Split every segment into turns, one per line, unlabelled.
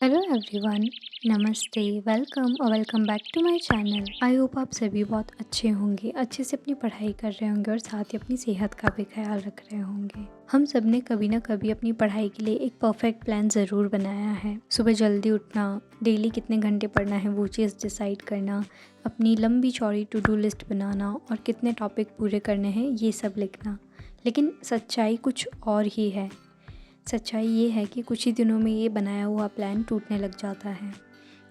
Hello everyone, नमस्ते, welcome और welcome back to my channel. I hope आप सभी बहुत अच्छे होंगे, अच्छे से अपनी पढ़ाई कर रहे होंगे और साथ ही अपनी सेहत का भी ख्याल रख रहे होंगे। हम सब ने कभी ना कभी अपनी पढ़ाई के लिए एक परफेक्ट प्लान ज़रूर बनाया है। सुबह जल्दी उठना, डेली कितने घंटे पढ़ना है वो चीज़ डिसाइड करना, अपनी लंबी चौड़ी टू डू लिस्ट बनाना और कितने टॉपिक पूरे करने हैं ये सब लिखना। लेकिन सच्चाई कुछ और ही है। सच्चाई ये है कि कुछ ही दिनों में ये बनाया हुआ प्लान टूटने लग जाता है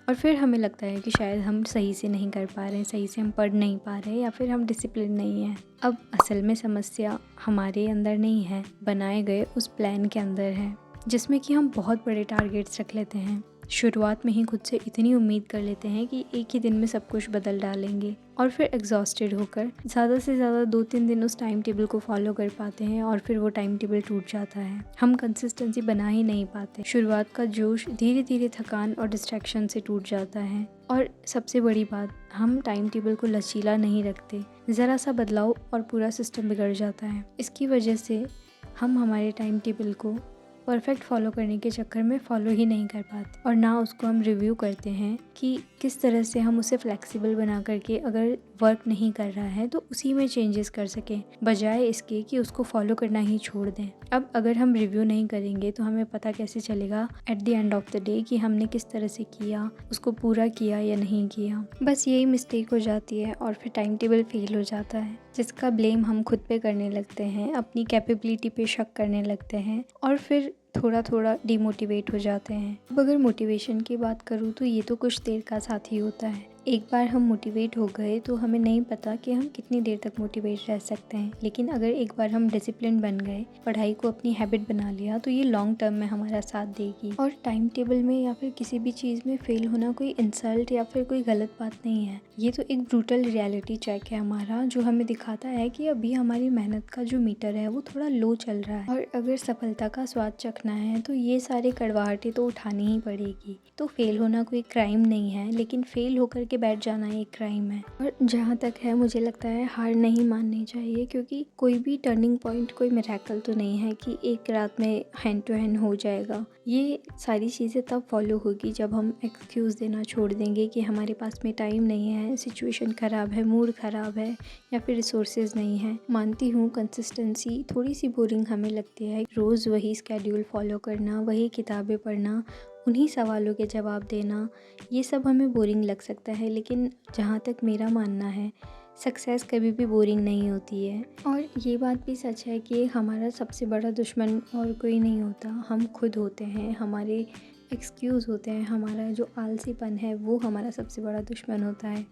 और फिर हमें लगता है कि शायद हम सही से नहीं कर पा रहे, सही से हम पढ़ नहीं पा रहे या फिर हम डिसिप्लिन नहीं हैं। अब असल में समस्या हमारे अंदर नहीं है, बनाए गए उस प्लान के अंदर है, जिसमें कि हम बहुत बड़े टारगेट्स रख लेते हैं। शुरुआत में ही खुद से इतनी उम्मीद कर लेते हैं कि एक ही दिन में सब कुछ बदल डालेंगे और फिर एग्जॉस्टेड होकर ज़्यादा से ज़्यादा 2-3 दिन उस टाइम टेबल को फॉलो कर पाते हैं और फिर वो टाइम टेबल टूट जाता है। हम कंसिस्टेंसी बना ही नहीं पाते। शुरुआत का जोश धीरे धीरे थकान और डिस्ट्रैक्शन से टूट जाता है। और सबसे बड़ी बात, हम टाइम टेबल को लचीला नहीं रखते। ज़रा सा बदलाव और पूरा सिस्टम बिगड़ जाता है। इसकी वजह से हम हमारे टाइम टेबल को परफेक्ट फॉलो करने के चक्कर में फॉलो ही नहीं कर पाते और ना उसको हम रिव्यू करते हैं कि किस तरह से हम उसे फ्लेक्सिबल बना करके अगर वर्क नहीं कर रहा है तो उसी में चेंजेस कर सकें, बजाय इसके कि उसको फॉलो करना ही छोड़ दें। अब अगर हम रिव्यू नहीं करेंगे तो हमें पता कैसे चलेगा at the end of the day कि हमने किस तरह से किया, उसको पूरा किया या नहीं किया। बस यही मिस्टेक हो जाती है और फिर टाइम टेबल फेल हो जाता है, जिसका ब्लेम हम खुद पे करने लगते हैं, अपनी कैपेबिलिटी पे शक करने लगते हैं और फिर थोड़ा थोड़ा डिमोटिवेट हो जाते हैं। अब अगर मोटिवेशन की बात करूँ तो ये तो कुछ देर का साथ ही होता है। एक बार हम मोटिवेट हो गए तो हमें नहीं पता कि हम कितनी देर तक मोटिवेट रह सकते हैं, लेकिन अगर एक बार हम डिसिप्लिन बन गए, पढ़ाई को अपनी हैबिट बना लिया, तो ये लॉन्ग टर्म में हमारा साथ देगी। और टाइम टेबल में या फिर किसी भी चीज़ में फेल होना कोई इंसल्ट या फिर कोई गलत बात नहीं है। ये तो एक ब्रूटल रियलिटी चेक है हमारा, जो हमें दिखाता है कि अभी हमारी मेहनत का जो मीटर है वो थोड़ा लो चल रहा है और अगर सफलता का स्वाद चखना है तो ये सारे कड़वाहटें तो उठानी ही पड़ेगी। तो फेल होना कोई क्राइम नहीं है, लेकिन फेल होकर के बैठ जाना एक क्राइम है। और जहाँ तक है, मुझे लगता है हार नहीं माननी चाहिए, क्योंकि कोई भी टर्निंग पॉइंट कोई मिरेकल तो नहीं है कि एक रात में हैंड टू हैंड हो जाएगा। ये सारी चीज़ें तब फॉलो होगी जब हम एक्सक्यूज़ देना छोड़ देंगे कि हमारे पास में टाइम नहीं है, सिचुएशन ख़राब है, मूड ख़राब है या फिर रिसोर्सेज नहीं है। मानती हूँ कंसिस्टेंसी थोड़ी सी बोरिंग हमें लगती है, रोज़ वही स्केड्यूल फॉलो करना, वही किताबें पढ़ना, उन्हीं सवालों के जवाब देना, ये सब हमें बोरिंग लग सकता है। लेकिन जहाँ तक मेरा मानना है, सक्सेस कभी भी बोरिंग नहीं होती है। और ये बात भी सच है कि हमारा सबसे बड़ा दुश्मन और कोई नहीं होता, हम खुद होते हैं। हमारे एक्सक्यूज़ होते हैं, हमारा जो आलसीपन है वो हमारा सबसे बड़ा दुश्मन होता है।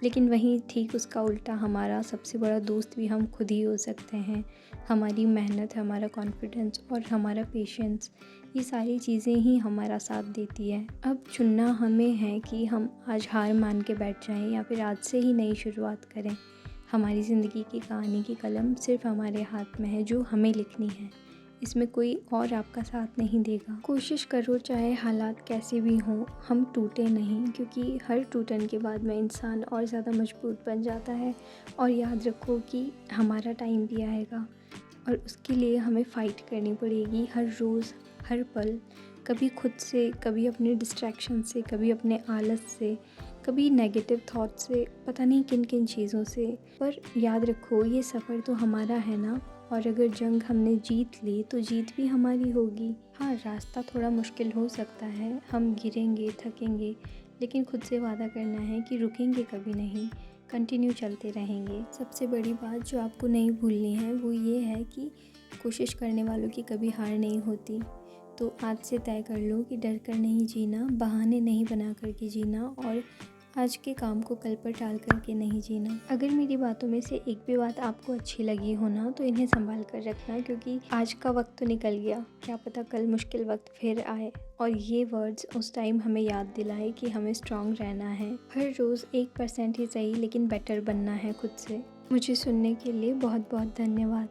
लेकिन वहीं ठीक उसका उल्टा, हमारा सबसे बड़ा दोस्त भी हम खुद ही हो सकते हैं। हमारी मेहनत, हमारा कॉन्फिडेंस और हमारा पेशेंस, ये सारी चीज़ें ही हमारा साथ देती है। अब चुनना हमें है कि हम आज हार मान के बैठ जाएं या फिर आज से ही नई शुरुआत करें। हमारी ज़िंदगी की कहानी की कलम सिर्फ हमारे हाथ में है, जो हमें लिखनी है। इसमें कोई और आपका साथ नहीं देगा। कोशिश करो, चाहे हालात कैसे भी हों, हम टूटे नहीं, क्योंकि हर टूटन के बाद में इंसान और ज़्यादा मजबूत बन जाता है। और याद रखो कि हमारा टाइम भी आएगा और उसके लिए हमें फ़ाइट करनी पड़ेगी हर रोज़, हर पल। कभी खुद से, कभी अपने डिस्ट्रैक्शन से, कभी अपने आलस से, कभी नेगेटिव थॉट से, पता नहीं किन किन चीज़ों से। पर याद रखो, ये सफ़र तो हमारा है ना, और अगर जंग हमने जीत ली तो जीत भी हमारी होगी। हाँ, रास्ता थोड़ा मुश्किल हो सकता है, हम गिरेंगे, थकेंगे, लेकिन खुद से वादा करना है कि रुकेंगे कभी नहीं, कंटिन्यू चलते रहेंगे। सबसे बड़ी बात जो आपको नहीं भूलनी है वो ये है कि कोशिश करने वालों की कभी हार नहीं होती। तो आज से तय कर लो कि डर कर नहीं जीना, बहाने नहीं बना करके जीना और आज के काम को कल पर टाल करके नहीं जीना। अगर मेरी बातों में से एक भी बात आपको अच्छी लगी हो ना, तो इन्हें संभाल कर रखना, क्योंकि आज का वक्त तो निकल गया, क्या पता कल मुश्किल वक्त फिर आए और ये वर्ड्स उस टाइम हमें याद दिलाए कि हमें स्ट्रांग रहना है। हर रोज़ 1% ही सही, लेकिन बेटर बनना है खुद से। मुझे सुनने के लिए बहुत बहुत धन्यवाद।